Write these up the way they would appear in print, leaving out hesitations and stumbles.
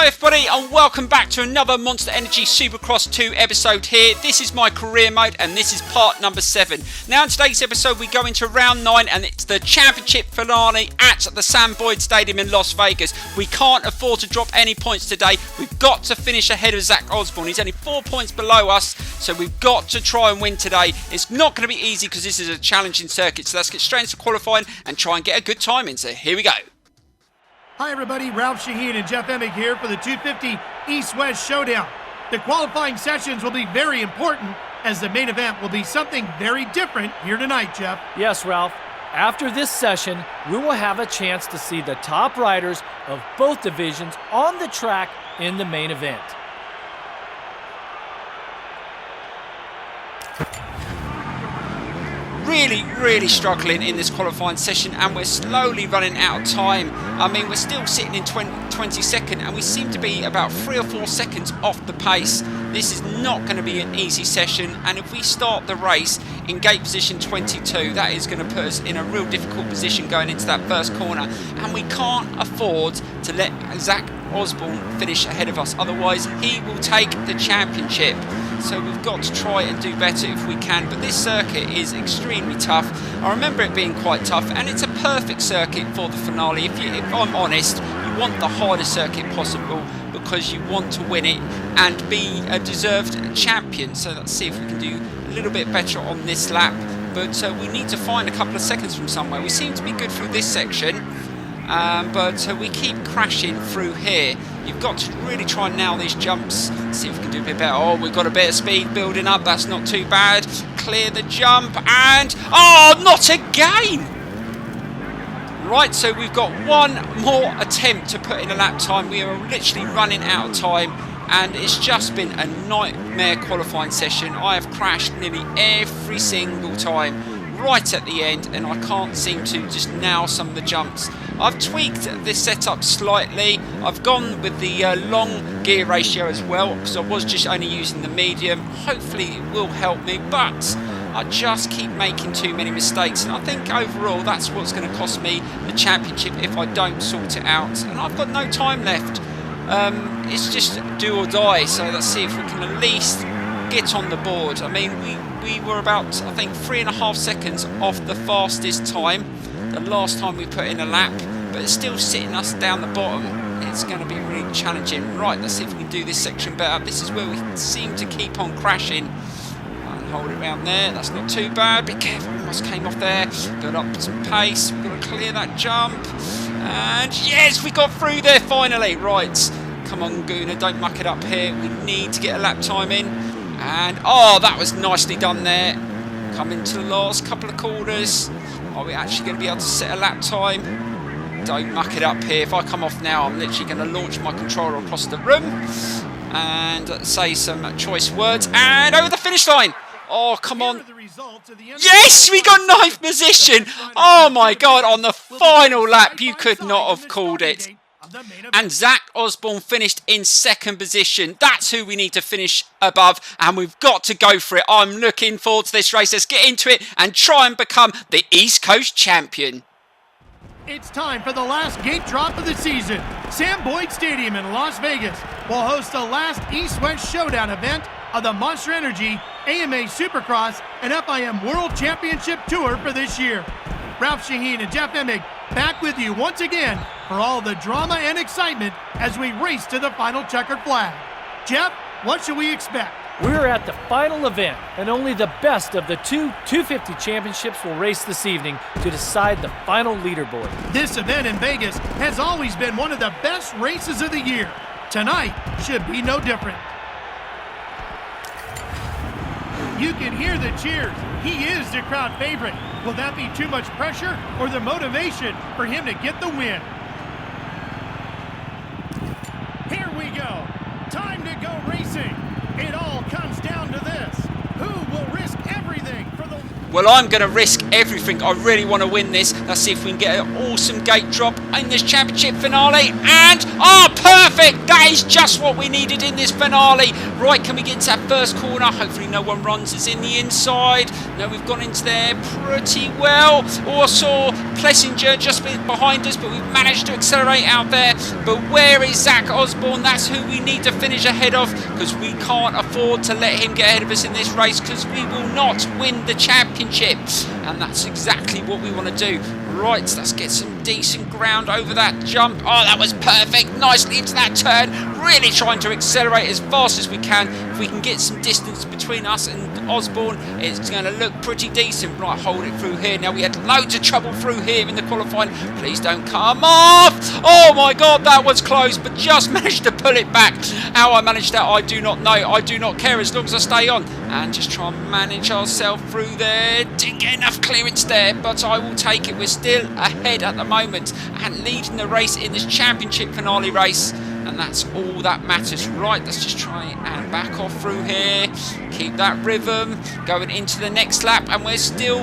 Hi everybody and welcome back to another Monster Energy Supercross 2 episode here. This is my career mode and this is part number 7. Now in today's episode we go into round 9 and it's the championship finale at the Sam Boyd Stadium in Las Vegas. We can't afford to drop any points today. We've got to finish ahead of Zach Osborne. He's only 4 points below us, so we've got to try and win today. It's not going to be easy because this is a challenging circuit, so let's get straight into qualifying and try and get a good time in. So here we go. Hi everybody, Ralph Shaheen and Jeff Emig here for the 250 East-West Showdown. The qualifying sessions will be very important as the main event will be something very different here tonight, Jeff. Yes, Ralph. After this session, we will have a chance to see the top riders of both divisions on the track in the main event. Really struggling in this qualifying session and we're slowly running out of time. I mean, we're still sitting in 22nd and we seem to be about 3 or 4 seconds off the pace. This is not going to be an easy session, and if we start the race in gate position 22, that is going to put us in a real difficult position going into that first corner, and we can't afford to let Zach Osborne finish ahead of us, otherwise he will take the championship. So we've got to try and do better if we can, but this circuit is extremely tough. I remember it being quite tough, and it's a perfect circuit for the finale. If I'm honest, you want the hardest circuit possible because you want to win it and be a deserved champion. So let's see if we can do a little bit better on this lap, but we need to find a couple of seconds from somewhere. We seem to be good through this section, but we keep crashing through here. You've got to really try and nail these jumps. See if we can do a bit better. Oh, we've got a bit of speed building up. That's not too bad. Clear the jump and... oh, not again! Right, so we've got one more attempt to put in a lap time. We are literally running out of time, and it's just been a nightmare qualifying session. I have crashed nearly every single time right at the end, and I can't seem to just nail some of the jumps. I've tweaked this setup slightly. I've gone with the long gear ratio as well because I was just only using the medium. Hopefully it will help me, but I just keep making too many mistakes, and I think overall that's what's going to cost me the championship if I don't sort it out. And I've got no time left. It's just do or die, so let's see if we can at least get on the board. I mean, we were about, I think, 3.5 seconds off the fastest time the last time we put in a lap, but it's still sitting us down the bottom. It's going to be really challenging. Right, let's see if we can do this section better. This is where we seem to keep on crashing. And hold it around there. That's not too bad. Be careful, almost came off there. Build up some pace. We've got to clear that jump. And yes, we got through there finally. Right, come on, Gooner, don't muck it up here. We need to get a lap time in. And oh, that was nicely done there. Coming to the last couple of corners. Are we actually going to be able to set a lap time? Don't muck it up here. If I come off now, I'm literally going to launch my controller across the room and say some choice words. And over the finish line. Oh, come on. Yes, we got 9th position. Oh, my God. On the final lap, you could not have called it. And Zach Osborne finished in 2nd position. That's who we need to finish above, and we've got to go for it. I'm looking forward to this race. Let's get into it and try and become the East Coast champion. It's time for the last gate drop of the season. Sam Boyd Stadium in Las Vegas will host the last East-West Showdown event of the Monster Energy AMA Supercross and FIM World Championship Tour for this year. Ralph Shaheen and Jeff Emig back with you once again for all the drama and excitement as we race to the final checkered flag. Jeff, what should we expect? We're at the final event, and only the best of the two 250 championships will race this evening to decide the final leaderboard. This event in Vegas has always been one of the best races of the year. Tonight should be no different. You can hear the cheers. He is the crowd favorite. Will that be too much pressure or the motivation for him to get the win? Here we go. Time to go racing. It all comes down to this. Who will risk everything for the... Well, I'm going to risk everything. I really want to win this. Let's see if we can get an awesome gate drop in this championship finale. And, perfect! That is just what we needed in this finale. Right, can we get into that first corner? Hopefully no one runs us in the inside. No, we've gone into there pretty well. Also, Plessinger just behind us, but we've managed to accelerate out there. But where is Zach Osborne? That's who we need to finish ahead of, because we can't afford to let him get ahead of us in this race, because we will not win the championship. And that's exactly what we want to do. Right, let's get some decent ground over that jump. Oh, that was perfect. Nicely into that turn. Really trying to accelerate as fast as we can. If we can get some distance between us and Osborne, it's going to look pretty decent. Right, hold it through here. Now, we had loads of trouble through here in the qualifying. Please don't come off. Oh, my God, that was close, but just managed to pull it back. How I managed that, I do not know. I do not care as long as I stay on. And just try and manage ourselves through there. Didn't get enough clearance there, but I will take it. We're still ahead at the moment and leading the race in this championship finale race, and that's all that matters. Right, let's just try and back off through here, keep that rhythm going into the next lap, and we're still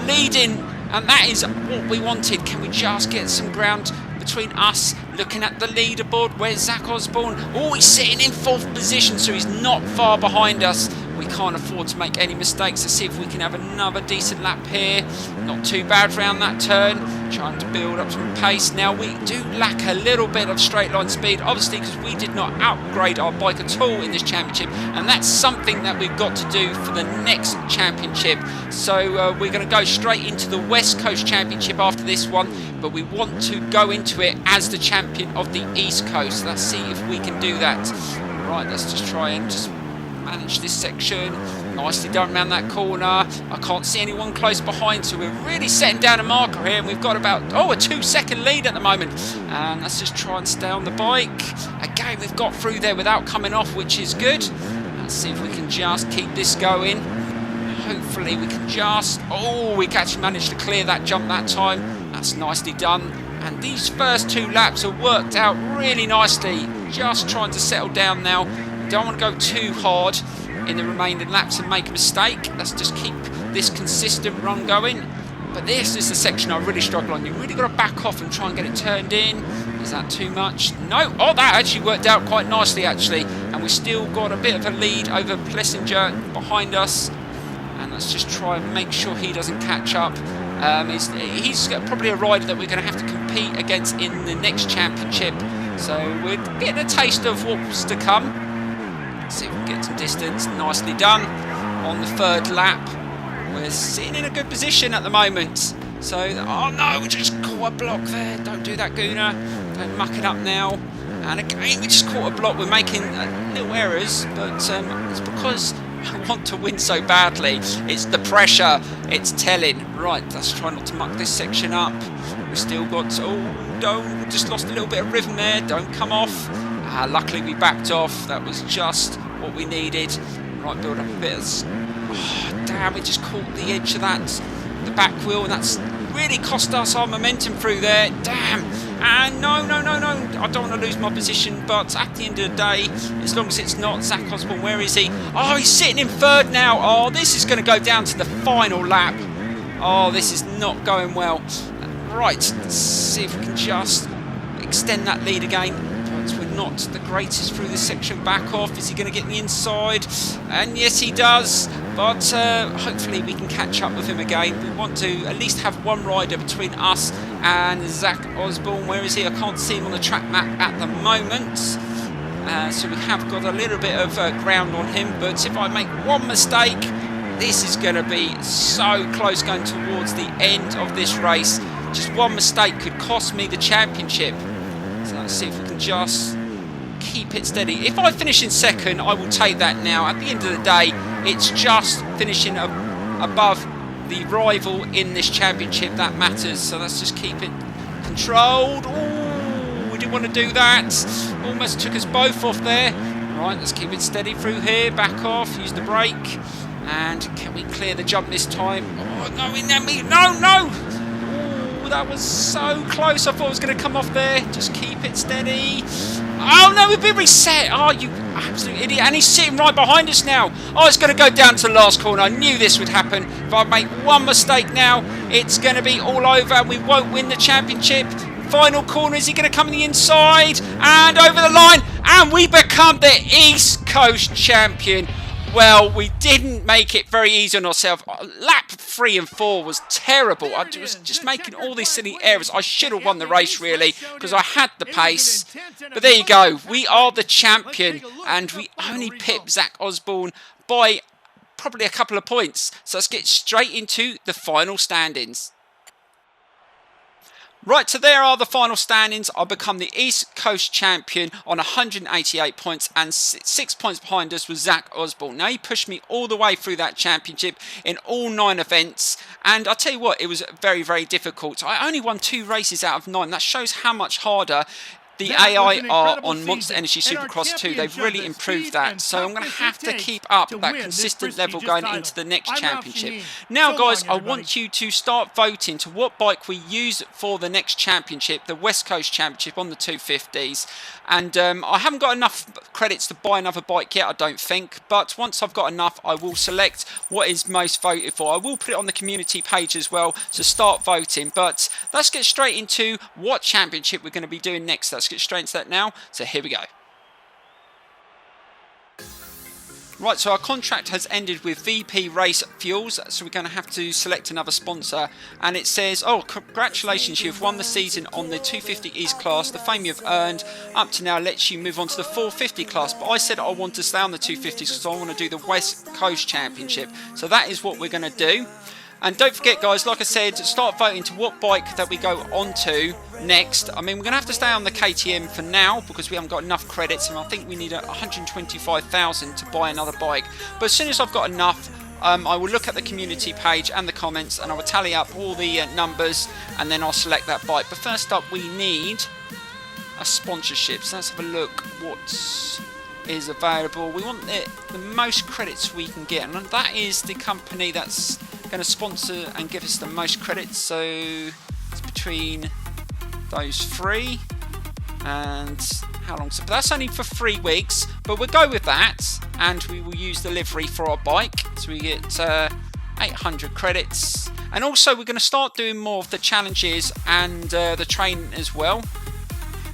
leading, and that is what we wanted. Can we just get some ground between us? Looking at the leaderboard, where's Zach Osborne? Oh, he's sitting in 4th position, so he's not far behind us. We can't afford to make any mistakes. Let's see if we can have another decent lap here. Not too bad around that turn. Trying to build up some pace. Now, we do lack a little bit of straight line speed, obviously, because we did not upgrade our bike at all in this championship, and that's something that we've got to do for the next championship. So we're going to go straight into the West Coast Championship after this one, but we want to go into it as the champion of the East Coast. Let's see if we can do that. Right, let's just try and just manage this section. Nicely done around that corner. I can't see anyone close behind, so we're really setting down a marker here, and we've got about a 2-second lead at the moment. And let's just try and stay on the bike. Again, we've got through there without coming off, which is good. Let's see if we can just keep this going. Hopefully we can just... we actually managed to clear that jump that time. That's nicely done. And these first 2 laps have worked out really nicely. Just trying to settle down now. Don't want to go too hard in the remaining laps and make a mistake. Let's just keep this consistent run going. But this is the section I really struggle on. You've really got to back off and try and get it turned in. Is that too much? No. Oh, that actually worked out quite nicely, actually. And we've still got a bit of a lead over Plessinger behind us. And let's just try and make sure he doesn't catch up. He's probably a rider that we're going to have to compete against in the next championship. So we're getting a taste of what's to come. See if we can get some distance. Nicely done on the 3rd lap. We're sitting in a good position at the moment. So, oh no, we just caught a block there. Don't do that, Gooner. Don't muck it up now. And again, we just caught a block. We're making little errors, but it's because I want to win so badly. It's the pressure. It's telling. Right, let's try not to muck this section up. We've still got... don't. Just lost a little bit of rhythm there. Don't come off. Luckily we backed off. That was just what we needed. Right, build up a bit of... damn, we just caught the edge of that, the back wheel, and that's really cost us our momentum through there. Damn. And no. I don't want to lose my position, but at the end of the day, as long as it's not Zach Osborne, where is he? Oh, he's sitting in 3rd now. Oh, this is going to go down to the final lap. Oh, this is not going well. Right, let's see if we can just extend that lead again. We're not the greatest through this section. Back off. Is he going to get in the inside? And yes, he does. But hopefully we can catch up with him again. We want to at least have one rider between us and Zach Osborne. Where is he? I can't see him on the track map at the moment. So we have got a little bit of ground on him. But if I make one mistake, this is going to be so close going towards the end of this race. Just one mistake could cost me the championship. So let's see if we can just keep it steady. If I finish in 2nd, I will take that now. At the end of the day, it's just finishing above the rival in this championship that matters. So let's just keep it controlled. Ooh, we didn't want to do that. Almost took us both off there. Right, let's keep it steady through here. Back off, use the brake. And can we clear the jump this time? Oh, no, no! Oh, that was so close. I thought it was going to come off there. Just keep it steady. Oh, no, we've been reset. Oh, you absolute idiot. And he's sitting right behind us now. Oh, it's going to go down to the last corner. I knew this would happen. If I make one mistake now, it's going to be all over and we won't win the championship. Final corner, is he going to come on the inside? And over the line. And we become the East Coast champion. Well, we didn't make it very easy on ourselves. Lap 3 and 4 was terrible. I was just making all these silly errors. I should have won the race, really, because I had the pace. But there you go. We are the champion, and we only pipped Zach Osborne by probably a couple of points. So let's get straight into the final standings. Right, so there are the final standings. I become the East Coast champion on 188 points, and 6 points behind us was Zach Osborne. Now, he pushed me all the way through that championship in all 9 events, and I'll tell you what, it was very, very difficult. I only won 2 races out of 9. That shows how much harder the AI are on Monster Energy Supercross 2. They've really improved that. So I'm going to have to keep up that consistent level going into the next championship. Now, guys, I want you to start voting to what bike we use for the next championship, the West Coast Championship on the 250s. And I haven't got enough credits to buy another bike yet, I don't think. But once I've got enough, I will select what is most voted for. I will put it on the community page as well, so start voting. But let's get straight into what championship we're going to be doing next. Let's get straight into that now. So here we go. Right, so our contract has ended with VP Race Fuels, so we're going to have to select another sponsor. And it says, oh, congratulations, you've won the season on the 250 East class. The fame you've earned up to now lets you move on to the 450 class. But I said I want to stay on the 250s because I want to do the West Coast Championship. So that is what we're going to do. And don't forget, guys, like I said, start voting to what bike that we go on to next. I mean, we're going to have to stay on the KTM for now because we haven't got enough credits, and I think we need 125,000 to buy another bike. But as soon as I've got enough, I will look at the community page and the comments, and I will tally up all the numbers, and then I'll select that bike. But first up, we need a sponsorship. So let's have a look what is available. We want the most credits we can get, and that is the company that's going to sponsor and give us the most credits. So it's between those 3, and how long? So that's only for 3 weeks, but we'll go with that, and we will use the livery for our bike. So we get 800 credits, and also we're going to start doing more of the challenges and the training as well.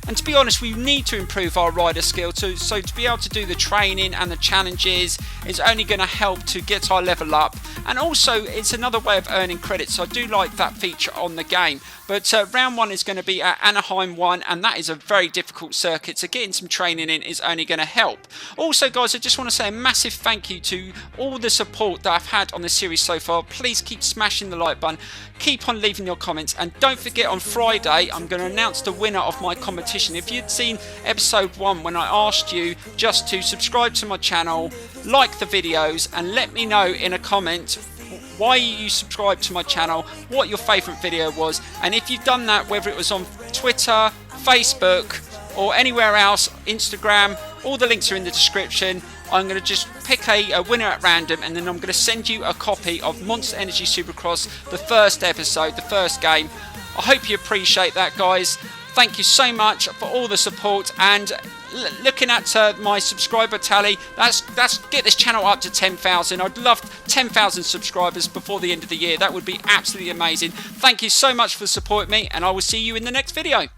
And to be honest, we need to improve our rider skill too. So to be able to do the training and the challenges is only going to help to get our level up. And also, it's another way of earning credits. So I do like that feature on the game. But round 1 is going to be at Anaheim 1, and that is a very difficult circuit. So getting some training in is only going to help. Also, guys, I just want to say a massive thank you to all the support that I've had on this series so far. Please keep smashing the like button. Keep on leaving your comments. And don't forget, on Friday, I'm going to announce the winner of my competition. If you'd seen episode 1 when I asked you just to subscribe to my channel, like the videos, and let me know in a comment why you subscribed to my channel, what your favourite video was, and if you've done that, whether it was on Twitter, Facebook, or anywhere else, Instagram, all the links are in the description. I'm going to just pick a winner at random, and then I'm going to send you a copy of Monster Energy Supercross, the first episode, the first game. I hope you appreciate that, guys. Thank you so much for all the support, and looking at my subscriber tally, that's get this channel up to 10,000. I'd love 10,000 subscribers before the end of the year. That would be absolutely amazing. Thank you so much for supporting me, and I will see you in the next video.